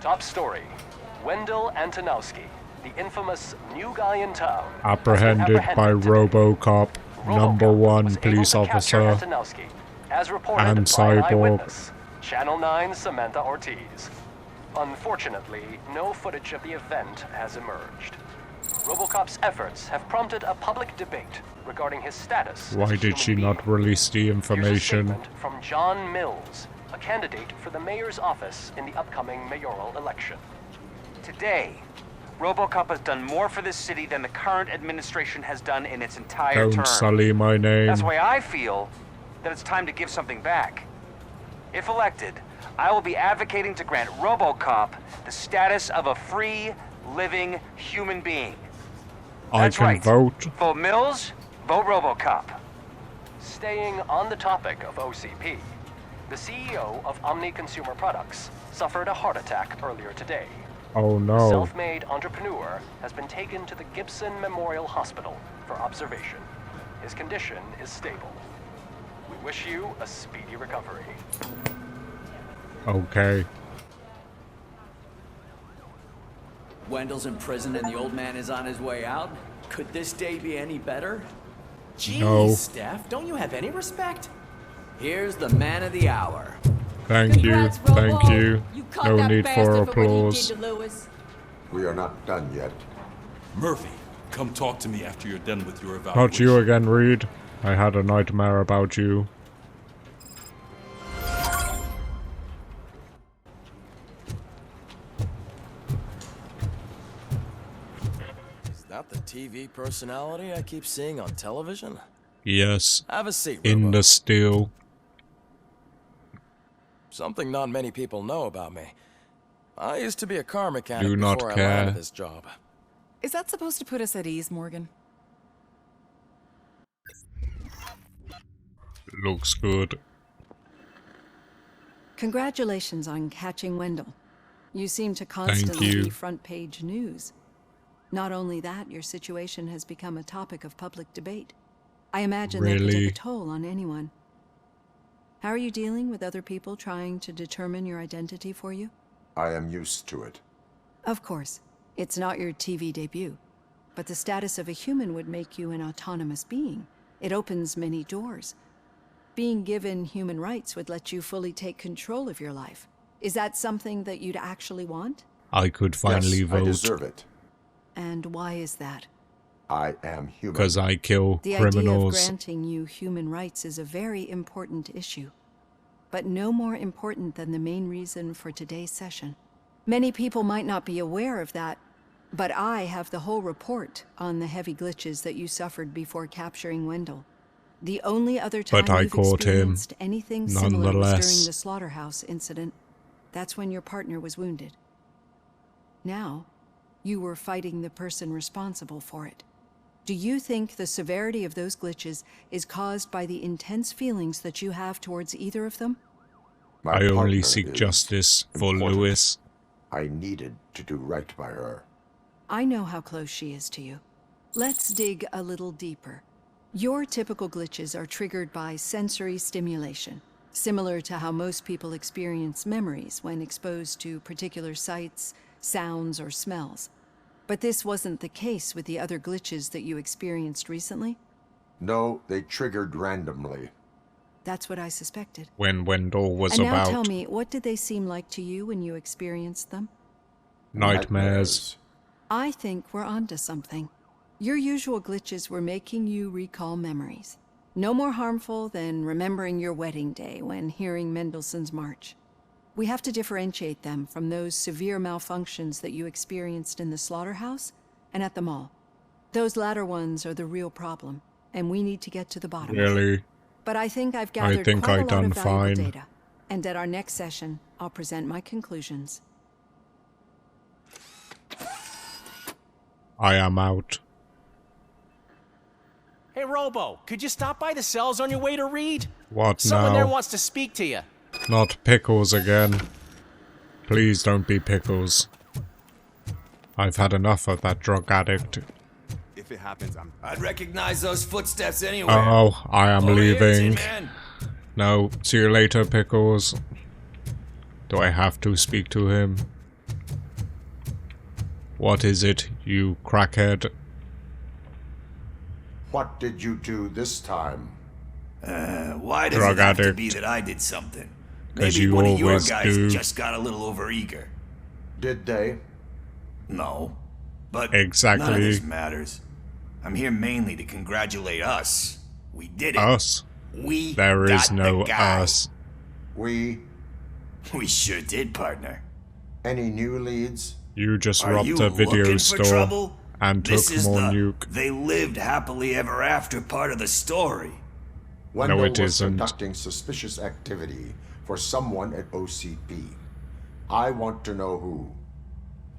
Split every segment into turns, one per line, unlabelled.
Top story. Wendell Antonowski, the infamous new guy in town,
apprehended by Robocop, #1 police officer,
as reported
and
by an
Cyborg.
eyewitness, Channel 9 Samantha Ortiz. Unfortunately, no footage of the event has emerged. Robocop's efforts have prompted a public debate regarding his status.
Why did she not release the information?
Here's a statement from John Mills, a candidate for the mayor's office in the upcoming mayoral election.
Today, Robocop has done more for this city than the current administration has done in its entire term.
Don't sully my name.
That's why I feel that it's time to give something back. If elected, I will be advocating to grant Robocop the status of a free, living human being. That's
I can
right.
vote.
Vote Mills, vote Robocop.
Staying on the topic of OCP, the CEO of Omni Consumer Products suffered a heart attack earlier today.
Oh no.
Self-made entrepreneur has been taken to the Gibson Memorial Hospital for observation. His condition is stable. We wish you a speedy recovery.
Okay.
Wendell's in prison and the old man is on his way out? Could this day be any better? Jeez,
No.
Steph, don't you have any respect? Here's the man of the hour.
Thank
Congrats,
you.
Robo.
Thank you.
You caught
No
that
need
bastard
for
what he
applause.
did to Lewis.
We are not done yet.
Murphy, come talk to me after you're done with your evaluation.
Not you again, Reed. I had a nightmare about you.
Is that the TV personality I keep seeing on television?
Yes.
Have a seat,
In
Robo.
the steel.
Something not many people know about me. I used to be a car mechanic
Do not
before I
care.
landed this job.
Is that supposed to put us at ease, Morgan?
Looks good.
Congratulations on catching Wendell. You seem to constantly
you.
be front-page news. Not only that, your situation has become a topic of public debate. I imagine that could
Really?
take a toll on anyone. How are you dealing with other people trying to determine your identity for you?
I am used to it.
Of course, it's not your TV debut, but the status of a human would make you an autonomous being. It opens many doors. Being given human rights would let you fully take control of your life. Is that something that you'd actually want?
I could finally
Yes, I
vote.
deserve it.
And why is that?
I am human.
Because I kill
The idea of
criminals.
granting you human rights is a very important issue, but no more important than the main reason for today's session. Many people might not be aware of that, but I have the whole report on the heavy glitches that you suffered before capturing Wendell. The only other time
But I
you've
caught him,
experienced anything similar was
nonetheless.
during the slaughterhouse incident. That's when your partner was wounded. Now, you were fighting the person responsible for it. Do you think the severity of those glitches is caused by the intense feelings that you have towards either of them?
My
I only
partner
seek
is
justice for
important.
Lewis.
I needed to do right by her.
I know how close she is to you. Let's dig a little deeper. Your typical glitches are triggered by sensory stimulation, similar to how most people experience memories when exposed to particular sights, sounds, or smells. But this wasn't the case with the other glitches that you experienced recently?
No, they triggered randomly.
That's what I suspected.
When Wendell was
And now
about
tell me, what did they seem like to you when you experienced them?
nightmares.
I think we're onto something. Your usual glitches were making you recall memories. No more harmful than remembering your wedding day when hearing Mendelssohn's March. We have to differentiate them from those severe malfunctions that you experienced in the slaughterhouse and at the mall. Those latter ones are the real problem, and we need to get to the bottom of it.
Really?
But I think I've gathered
think
quite
I
a lot
done
of valuable
fine.
data. And at our next session, I'll present my conclusions.
I am out.
Hey, Robo, could you stop by the cells on your way to Reed?
What
Someone there
now?
wants to speak to you.
Not Pickles again. Please don't be Pickles. I've had enough of that drug addict.
If it happens,
I'd recognize those footsteps anywhere.
Oh, I am
Over here,
leaving.
Tin Man.
No, see you later, Pickles. Do I have to speak to him? What is it, you crackhead?
What did you do this time?
Why does
Drug
it have to
addict.
be that I did something?
'Cause
Maybe
you
one of your
always
guys
do.
just got a little overeager.
Did they?
No. But
Exactly.
none of this matters. I'm here mainly to congratulate us. We did it.
Us?
We
There is
got
no
the guy.
us.
We?
We sure did, partner.
Any new leads?
You just
Are
robbed
you
a video
looking for
store
trouble?
and
This
took
is
more
the
nuke.
they lived happily ever after part of the story.
Wendell
it
was
isn't.
conducting suspicious activity for someone at OCP. I want to know who.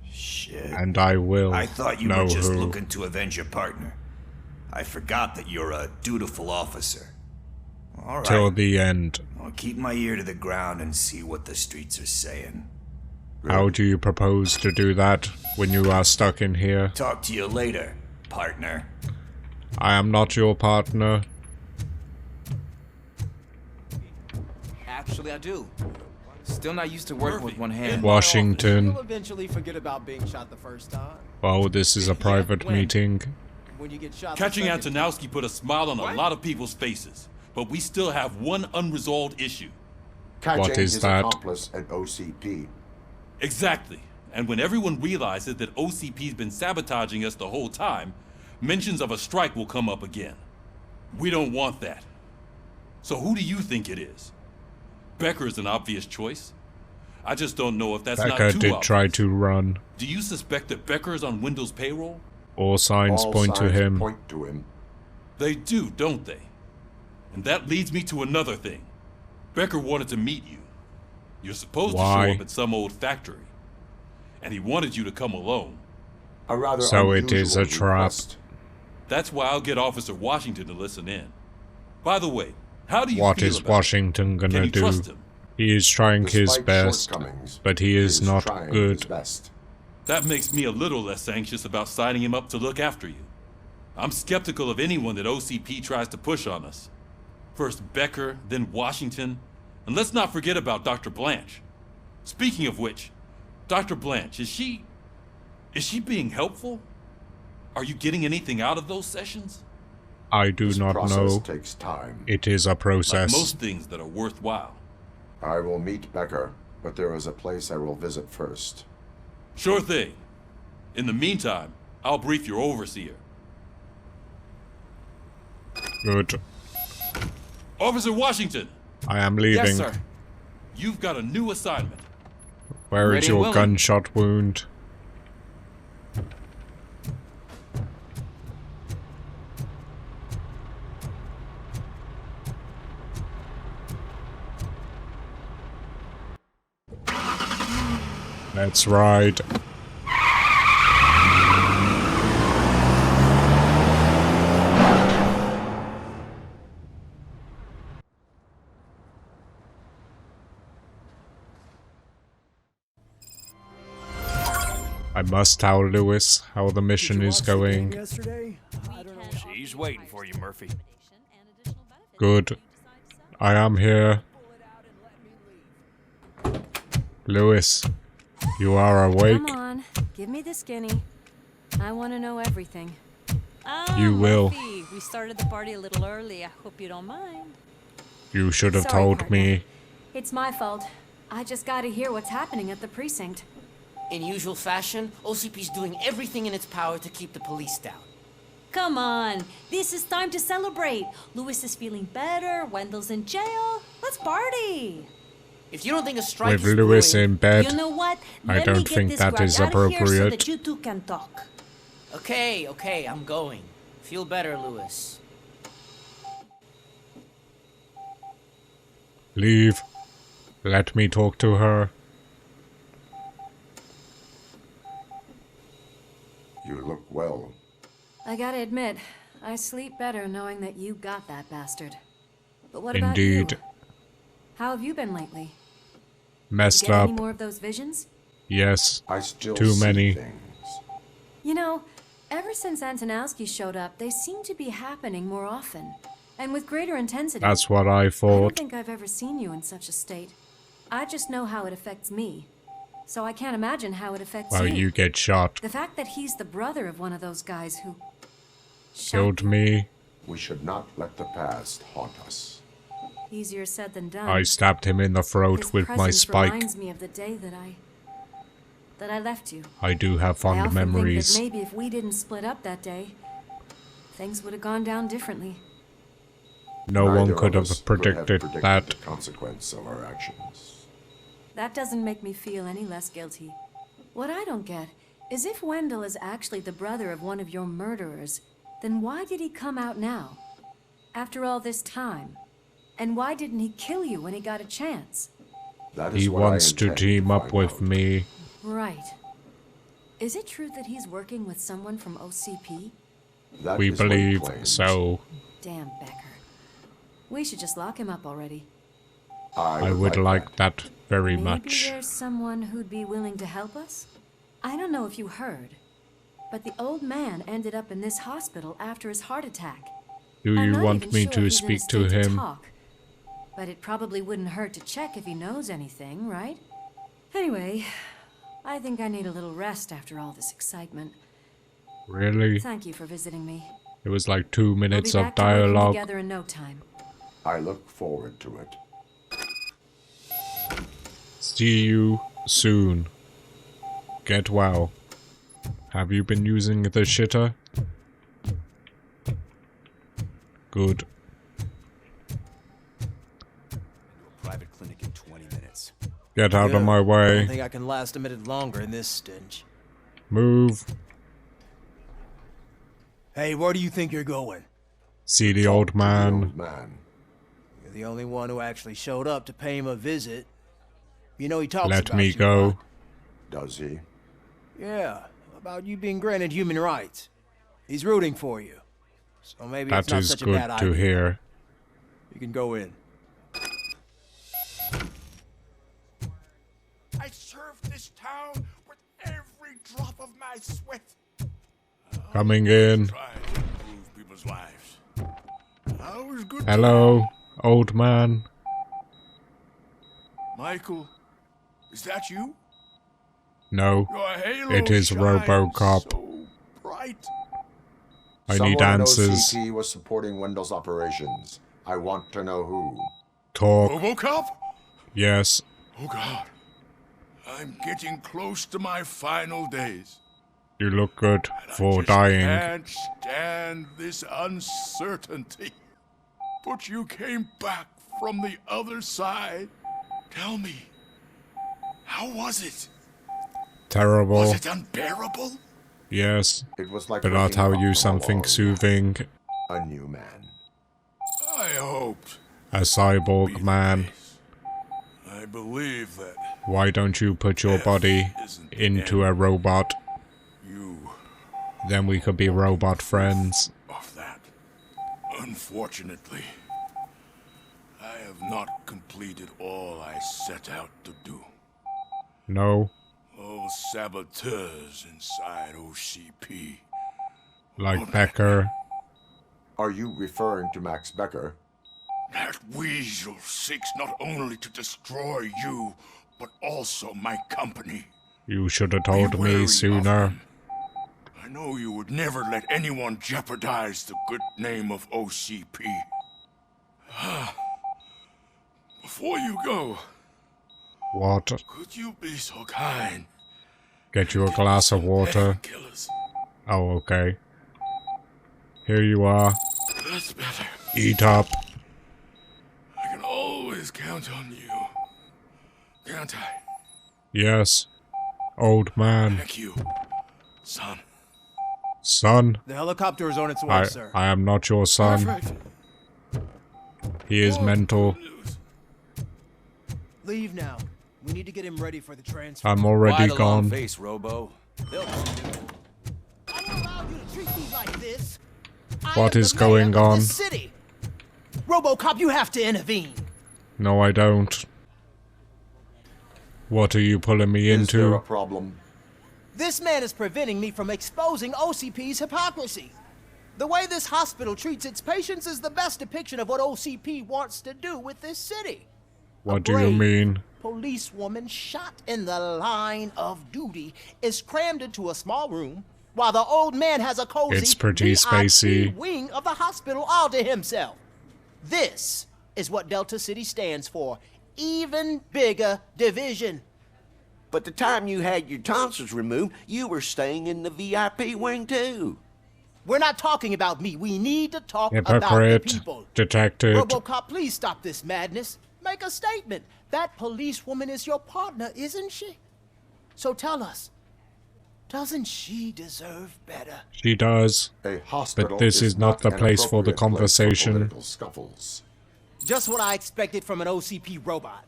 Shit.
And I will
I thought you
know
were just
who.
looking to avenge your partner. I forgot that you're a dutiful officer. All right.
Till the end.
I'll keep my ear to the ground and see what the streets are saying.
How do you propose to do that when you are stuck in here?
Talk to you later, partner.
I am not your partner.
Actually, I do. Still not used to working with one hand.
Washington.
You'll eventually forget about being shot the first time.
Well, this is a private
when?
meeting.
When you get shot
Catching
the second
Antonowski put a smile on a lot of people's faces, but we still have one unresolved issue.
Catching
What is
his
that?
accomplice at OCP.
Exactly. And when everyone realizes that OCP's been sabotaging us the whole time, mentions of a strike will come up again. We don't want that. So who do you think it is? Becker's an obvious choice. I just don't know if that's
Becker
not too
did
obvious.
try to run.
Do you suspect that Becker is on Wendell's payroll?
All signs
All
point to
signs
him.
point to him.
They do, don't they? And that leads me to another thing. Becker wanted to meet you. You're supposed to
Why?
show up at some old factory. And he wanted you to come alone.
A rather
So it is a
unusual
trap.
request.
That's why I'll get Officer Washington to listen in. By the way, how do you
What
feel
is
about
Washington
it? Can
gonna
you
do?
trust him?
He is trying his
Despite
best,
shortcomings,
but he is not
trying
good.
his best.
That makes me a little less anxious about signing him up to look after you. I'm skeptical of anyone that OCP tries to push on us. First Becker, then Washington, and let's not forget about Dr. Blanche. Speaking of which, Dr. Blanche, is she being helpful? Are you getting anything out of those sessions?
I do
This
not
process
know.
takes time.
It is a
Like
process.
most things that are worthwhile.
I will meet Becker, but there is a place I will visit first.
Sure thing. In the meantime, I'll brief your overseer.
Good.
Officer Washington,
I am leaving.
Yes, sir.
you've got a new assignment.
Where is
Ready and
your
willing.
gunshot wound? Let's ride. I must tell Lewis how the mission is going.
yesterday? I don't know.
She's waiting for you, Murphy.
Good. I am here. Lewis, you are awake.
Come on, give me the skinny. I want to know everything.
You will.
Murphy, we started the party a little early. I hope you don't mind.
You should have
Sorry,
told
partner.
me.
It's my fault. I just got to hear what's happening at the precinct.
In usual fashion, OCP's doing everything in its power to keep the police down.
Come on, this is time to celebrate. Lewis is feeling better. Wendell's in jail. Let's party.
If you don't think a strike
With
is
Lewis
brewing,
in bed,
You know what?
I
Let me
don't
get
think
this
that
grabbed
is
out of here so
appropriate.
that you two can talk.
Okay, I'm going. Feel better, Lewis.
Leave. Let me talk to her.
You look well.
I gotta admit, I sleep better knowing that you got that bastard. But what
Indeed.
about you? How have you been lately?
Messed
Get
up.
any more of those visions?
Yes.
I still
Too
see
many.
things.
You know, ever since Antonowski showed up, they seem to be happening more often. And with greater intensity.
That's what I
I don't
thought.
think I've ever seen you in such a state. I just know how it affects me.
so I can't imagine how it affects
Well, you get shot.
The fact that he's the brother of one of those guys who
Killed me.
We should not let the past haunt us.
Easier said than done.
I stabbed him in the throat with my spike.
Reminds me of the day that I left you.
I do have
I
fond
often
memories.
think that maybe if we didn't split up that day, things would have gone down differently.
No
Neither
one could
of
have
us
predicted that.
the consequence of our actions.
That doesn't make me feel any less guilty. What I don't get is if Wendell is actually the brother of one of your murderers, then why did he come out now? After all this time? And why didn't he kill you when he got a chance?
That is
He
what I
wants to
intend
team up
find
with
out.
me.
Right. Is it true that he's working with someone from OCP?
That
We
is what he
believe
claims.
so.
Damn Becker. We should just lock him up already.
I would like that very
Maybe
much.
there's someone who'd be willing to help us? I don't know if you heard, but the old man ended up in this hospital after his heart attack.
Do
I'm
you
not
want
even
me
sure
to
if he's in a
speak to
state
him?
talk, but it probably wouldn't hurt to check if he knows anything, right? Anyway, I think I need a little rest after all this excitement.
Really?
Thank you for visiting me.
It was like 2 minutes
we'll be
of
back to working
dialogue.
together in no time.
I look forward to it.
See you soon. Get well. Have you been using the shitter? Good.
Private clinic in 20 minutes.
Get out of my
I
way.
don't think I can last a minute longer in this stench.
Move.
Hey, where do you think you're going?
See the old man.
You're the only one who actually showed up to pay him a visit. You know he talks
Let
about
me
you a
go.
lot.
Does he?
Yeah, about you being granted human rights. He's rooting for you. So maybe it's
That
not
is
such a
good
bad
to
idea.
hear.
You can go in.
I served this town with every drop of my sweat.
Coming in.
Trying to improve people's lives. I was good.
Hello, old man.
Michael, is that you?
No,
Your halo
it is
shines
Robocop.
so bright.
I
Someone
need
in
answers.
OCP was supporting Wendell's operations. I want to know who.
Talk.
Robocop?
Yes.
Oh God. I'm getting close to my final days.
You look good for
Just
dying.
can't stand this uncertainty. But you came back from the other side. Tell me, how was it?
Terrible.
Was it unbearable?
Yes.
It was like
But I'll
waking
tell
up
you
from a
something
long
soothing.
A new man.
I hoped.
A cyborg man.
I believe that
Why don't you put your body into a robot? Then we could be robot friends.
of that. Unfortunately, I have not completed all I set out to do.
No?
Those saboteurs inside OCP.
Like Becker?
Are you referring to Max Becker?
That weasel seeks not only to destroy you, but also my company.
You should have told me sooner.
I know you would never let anyone jeopardize the good name of OCP. Before you go,
What?
could you be so kind?
Get you a glass of water.
Killers.
Oh, okay. Here you are.
That's better.
Eat up.
I can always count on you. Can't I?
Yes. Old man.
Thank you, son.
Son?
The helicopter is on its way, sir.
I am not your son.
Perfect.
He is mental.
Leave now. We need to get him ready for the transfer.
I'm already
Why the long
gone.
face, Robo?
What is going on?
City. Robocop, you have to intervene.
No, I don't. What are you pulling me
Is there a
into?
problem?
This man is preventing me from exposing OCP's hypocrisy. The way this hospital treats its patients is the best depiction of what OCP wants to do with this city.
What do you mean?
policewoman shot in the line of duty is crammed into a small room, while the old man has a cozy
It's pretty
VIP
spacey.
wing of the hospital all to himself. This is what Delta City stands for. Even bigger division.
But the time you had your tonsils removed, you were staying in the VIP wing too.
We're not talking about me. We need to talk about the
Hypocrite.
people.
Detected.
Robocop, please stop this madness. Make a statement. That policewoman is your partner, isn't she? So tell us, doesn't she deserve better?
She does.
A hospital
But this is not the
an
place for the
appropriate place for
conversation.
political scuffles.
Just what I expected from an OCP robot.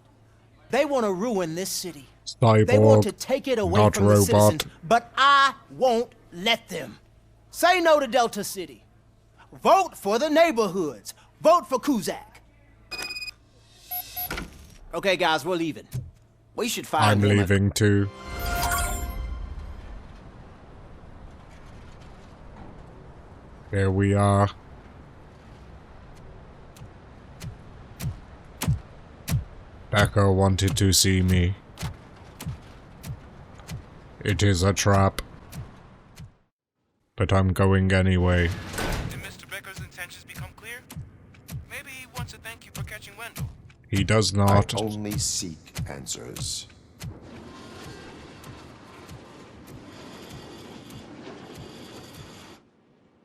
They want to ruin this city. They want to
Cyborg,
take it away
not
from the
robot.
citizens, but I won't let them. Say no to Delta City. Vote for the neighborhoods. Vote for Kuzak. Okay, guys, we're leaving.
We should find
I'm
him.
leaving too. Here we are. Becker wanted to see me. It is a trap. But I'm going anyway.
Did Mr. Becker's intentions become clear? Maybe he wants to thank you for catching Wendell.
He does not.
I only seek answers.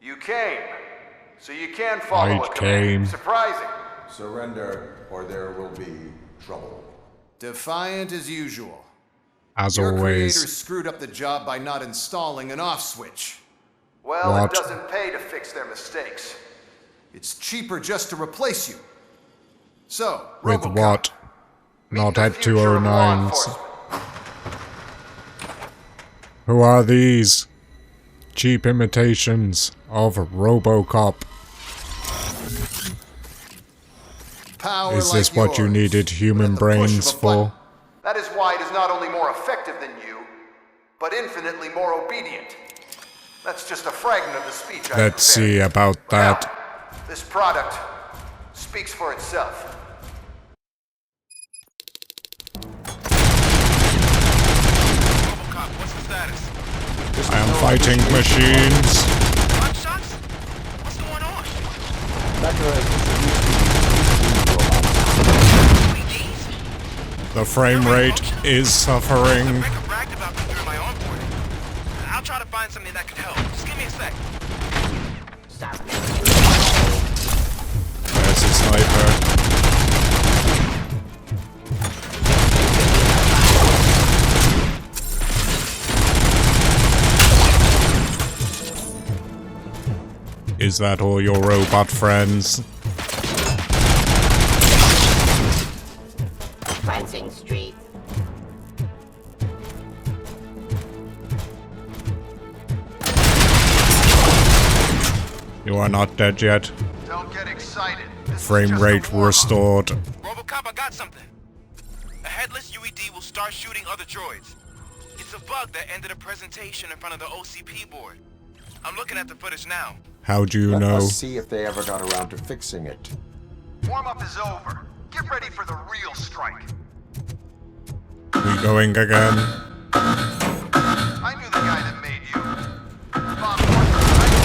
You came, so you can follow
I
a command.
came.
Surprising.
Surrender, or there will be trouble.
Defiant as usual.
As
Your
always.
creators screwed up the job by not installing an off switch.
Well,
What?
it doesn't pay to fix their mistakes.
It's cheaper just to replace you. So,
With
Robocop,
what? Not at
Future of law
209s.
enforcement.
Who are these? Cheap imitations of Robocop.
power
Is this
like
what you
yours,
needed human
with the push of a
brains
button.
for?
That is why it is not only more effective than you, but infinitely more obedient. That's just a fragment of the speech I
Let's see
prepared.
about that.
Now, this product speaks for itself.
Robocop, what's the status?
I am fighting machines.
Gunshots? What's going on?
The frame rate is suffering.
Becker bragged about me during my onboarding. I'll try to find something that could help. Just give me a sec.
There's a sniper. Is that all your robot friends?
Fencing Street.
You are not dead yet.
Don't get excited.
Frame rate restored.
Robocop, I got something. A headless UED will start shooting other droids. It's a bug that ended a presentation in front of the OCP board. I'm looking at the footage now.
How do you
Let
know?
us see if they ever got around to fixing it.
Warm-up is over. Get ready for the real strike.
We going again?
I knew the guy that made you. Bob Parker, right?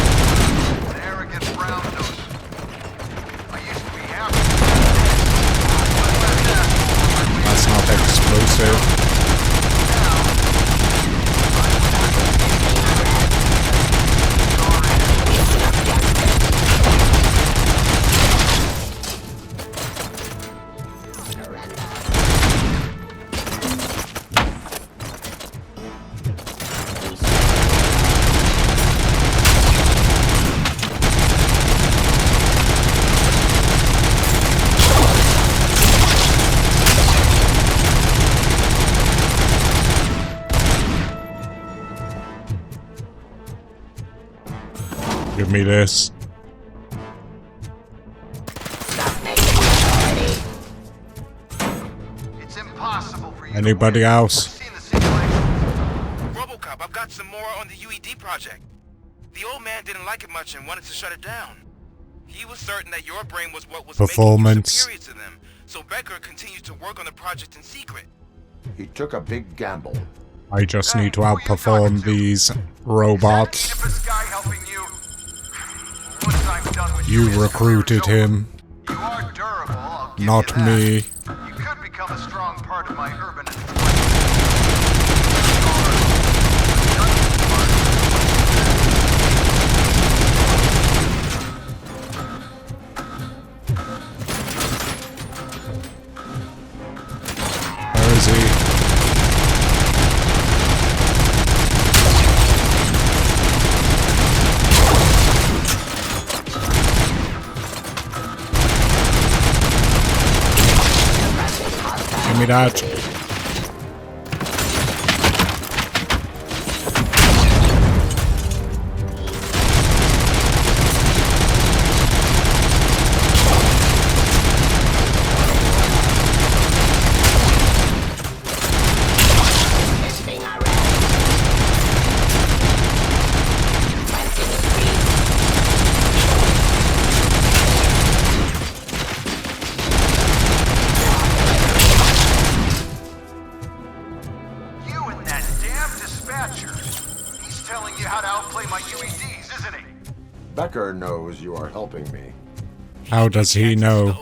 An arrogant brown nose. I used to be happy.
That's not explosive. Give me this.
It's impossible for you.
Anybody else?
Robocop, I've got some more on the UED project. The old man didn't like it much and wanted to shut it down. He was certain that your brain was what was
Performance.
making you superior to them, so Becker continued to work on the project in secret.
He took a big gamble.
I just need to outperform these robots. You recruited him. Not me.
You could become a strong part of my urban
Where is he? Give me that.
Becker knows you are helping me.
How does he know?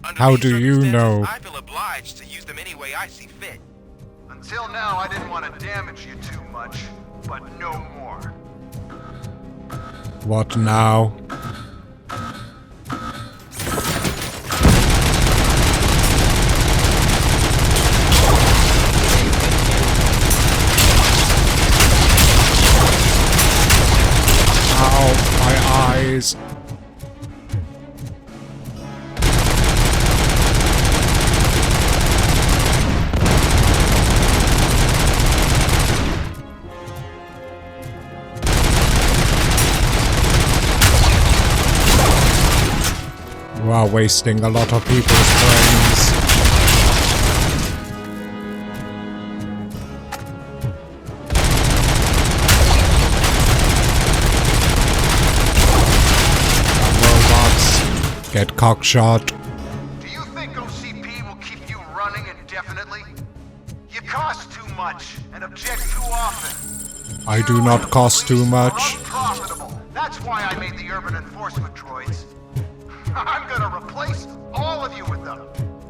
How do you know?
I feel obliged to use them any way I see fit. Until now, I didn't want to damage you too much, but no more.
What now? Ow, my eyes. You are wasting a lot of people's brains. Robots get cockshot.
Do you think OCP will keep you running indefinitely? You cost too much and object too often.
I do not cost too much.
Unprofitable. That's why I made the urban enforcement droids. I'm gonna replace all of you with them.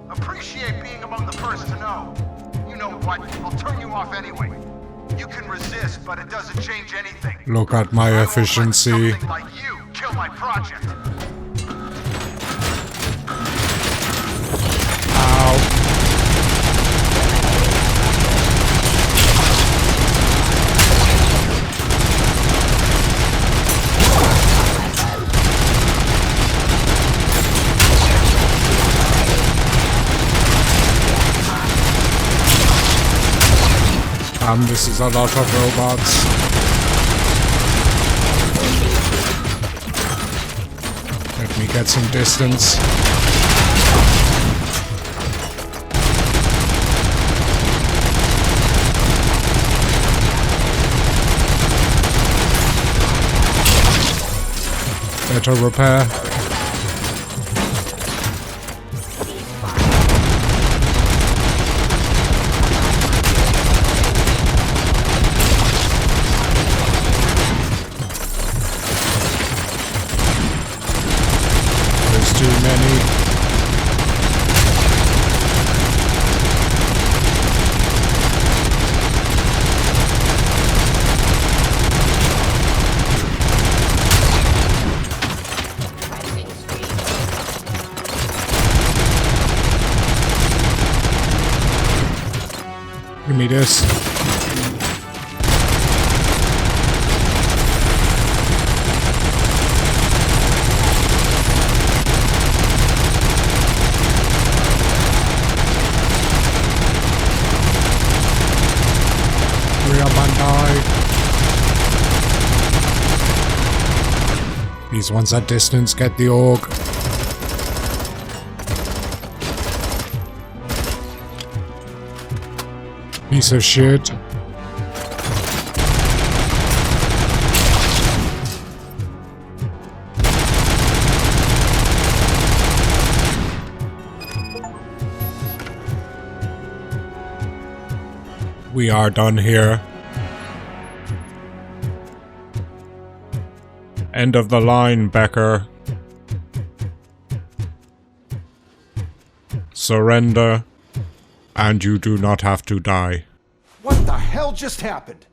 Appreciate being among the first to know. You know what? I'll turn you off anyway. You can resist, but it doesn't change anything.
Look at my efficiency.
Something like you kill my project.
Ow. This is a lot of robots. Let me get some distance. Better repair. Too many. Give me this. These ones at distance get the org. Piece of shit. We are done here. End of the line, Becker. Surrender, and you do not have to die.
What the hell just happened?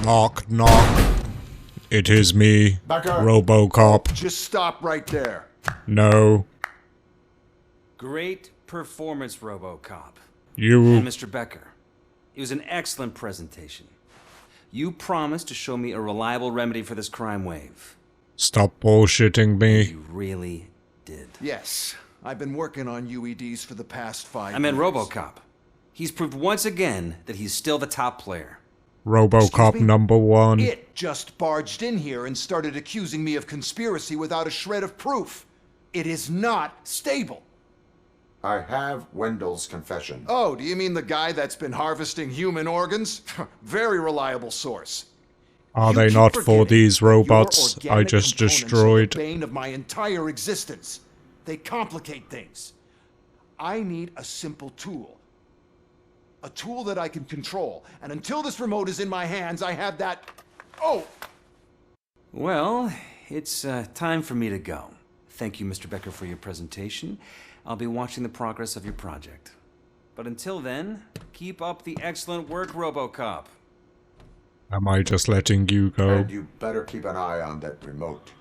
Knock, knock. It is me,
Becker.
Robocop.
Just stop right there.
No.
Great performance, Robocop.
You...
And Mr. Becker, it was an excellent presentation. You promised to show me a reliable remedy for this crime wave.
Stop bullshitting me.
You really did.
Yes, I've been working on UEDs for the past 5 years.
I meant Robocop. He's proved once again that he's still the top player.
Robocop #1.
It just barged in here and started accusing me of conspiracy without a shred of proof. It is not stable.
I have Wendell's confession.
Oh, do you mean the guy that's been harvesting human organs? Very reliable source.
Are they not for these robots I just destroyed?
The bane of my entire existence. They complicate things. I need a simple tool. A tool that I can control. And until this remote is in my hands, I have that... Oh!
Well, it's time for me to go. Thank you, Mr. Becker, for your presentation. I'll be watching the progress of your project. But until then, keep up the excellent work, Robocop.
Am I just letting you go?
And you better keep an eye on that remote.